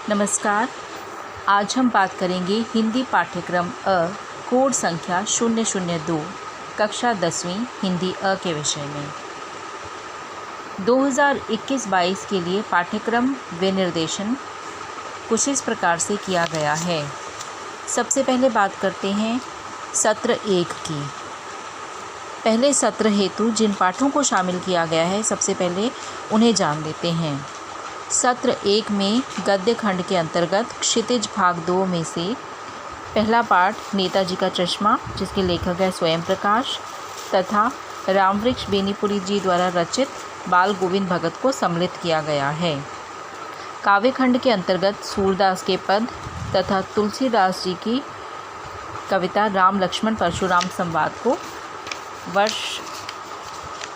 नमस्कार। आज हम बात करेंगे हिंदी पाठ्यक्रम कोड संख्या 002 कक्षा 10वीं हिंदी के विषय में। 2021-22 के लिए पाठ्यक्रम विनिर्देशन कुछ इस प्रकार से किया गया है। सबसे पहले बात करते हैं सत्र 1 की। पहले सत्र हेतु जिन पाठों को शामिल किया गया है, सबसे पहले उन्हें जान लेते हैं। सत्र 1 में गद्य खंड के अंतर्गत क्षितिज भाग 2 में से पहला पाठ नेताजी का चश्मा, जिसके लेखक है स्वयं प्रकाश, तथा रामवृक्ष बेनीपुरी जी द्वारा रचित बाल गोविंद भगत को सम्मिलित किया गया है। काव्य खंड के अंतर्गत सूरदास के पद तथा तुलसीदास जी की कविता राम लक्ष्मण परशुराम संवाद को वर्ष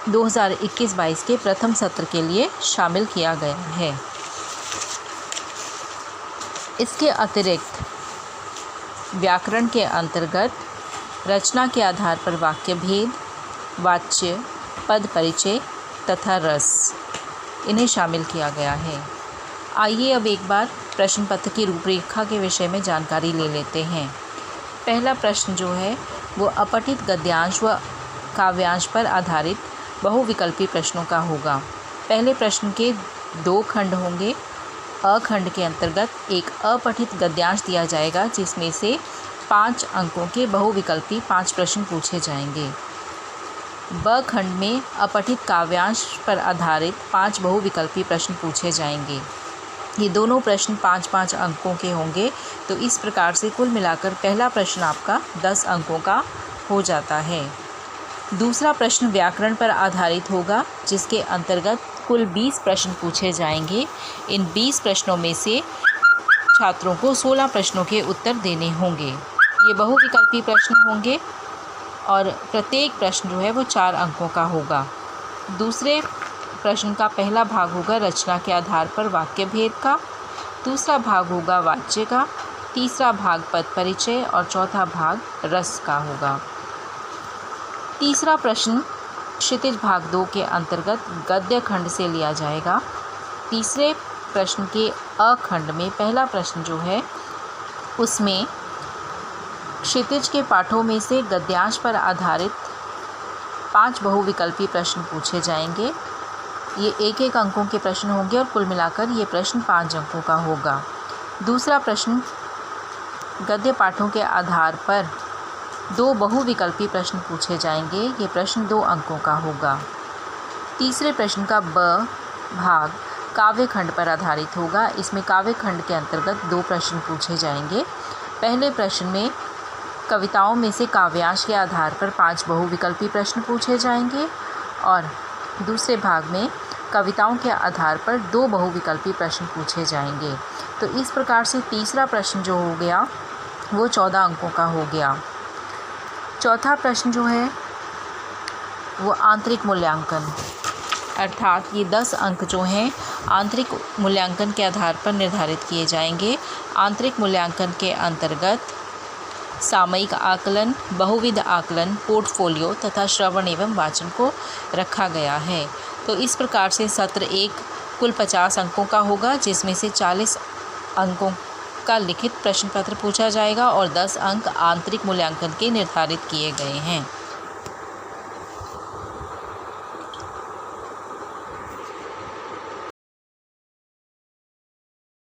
2021-22 के प्रथम सत्र के लिए शामिल किया गया है। इसके अतिरिक्त व्याकरण के अंतर्गत रचना के आधार पर वाक्य भेद, वाच्य, पद परिचय तथा रस, इन्हें शामिल किया गया है। आइए अब एक बार प्रश्न पत्र की रूपरेखा के विषय में जानकारी ले लेते हैं। पहला प्रश्न जो है वो अपठित गद्यांश व काव्यांश पर आधारित बहुविकल्पी प्रश्नों का होगा। पहले प्रश्न के 2 खंड होंगे। अ खंड के अंतर्गत एक अपठित गद्यांश दिया जाएगा, जिसमें से 5 अंकों के बहुविकल्पी 5 प्रश्न पूछे जाएंगे। ब खंड में अपठित काव्यांश पर आधारित 5 बहुविकल्पी प्रश्न पूछे जाएंगे। ये दोनों प्रश्न 5-5 अंकों के होंगे। तो इस प्रकार से कुल मिलाकर पहला प्रश्न आपका 10 अंकों का हो जाता है। दूसरा प्रश्न व्याकरण पर आधारित होगा, जिसके अंतर्गत कुल 20 प्रश्न पूछे जाएंगे। इन 20 प्रश्नों में से छात्रों को 16 प्रश्नों के उत्तर देने होंगे। ये बहुविकल्पी प्रश्न होंगे और प्रत्येक प्रश्न जो है वो 4 अंकों का होगा। दूसरे प्रश्न का पहला भाग होगा रचना के आधार पर वाक्य भेद का, दूसरा भाग होगा वाच्य का, तीसरा भाग पद परिचय और चौथा भाग रस का होगा। तीसरा प्रश्न क्षितिज भाग 2 के अंतर्गत गद्य खंड से लिया जाएगा। तीसरे प्रश्न के अ खंड में पहला प्रश्न जो है उसमें क्षितिज के पाठों में से गद्यांश पर आधारित 5 बहुविकल्पी प्रश्न पूछे जाएंगे। ये 1-1 अंकों के प्रश्न होंगे और कुल मिलाकर ये प्रश्न 5 अंकों का होगा। दूसरा प्रश्न गद्य पाठों के आधार पर 2 बहुविकल्पी प्रश्न पूछे जाएंगे। ये प्रश्न 2 अंकों का होगा। तीसरे प्रश्न का ब भाग काव्य खंड पर आधारित होगा। इसमें काव्य खंड के अंतर्गत 2 प्रश्न पूछे जाएंगे। पहले प्रश्न में कविताओं में से काव्यांश के आधार पर 5 बहुविकल्पी प्रश्न पूछे जाएंगे और दूसरे भाग में कविताओं के आधार पर 2 बहुविकल्पी प्रश्न पूछे जाएंगे। तो इस प्रकार से तीसरा प्रश्न जो हो गया वो 14 अंकों का हो गया। चौथा प्रश्न जो है वो आंतरिक मूल्यांकन, अर्थात ये 10 अंक जो हैं आंतरिक मूल्यांकन के आधार पर निर्धारित किए जाएंगे। आंतरिक मूल्यांकन के अंतर्गत सामयिक आकलन, बहुविध आकलन, पोर्टफोलियो तथा श्रवण एवं वाचन को रखा गया है। तो इस प्रकार से सत्र 1 कुल 50 अंकों का होगा, जिसमें से 40 अंकों का लिखित प्रश्न पत्र पूछा जाएगा और 10 अंक आंतरिक मूल्यांकन के निर्धारित किए गए हैं।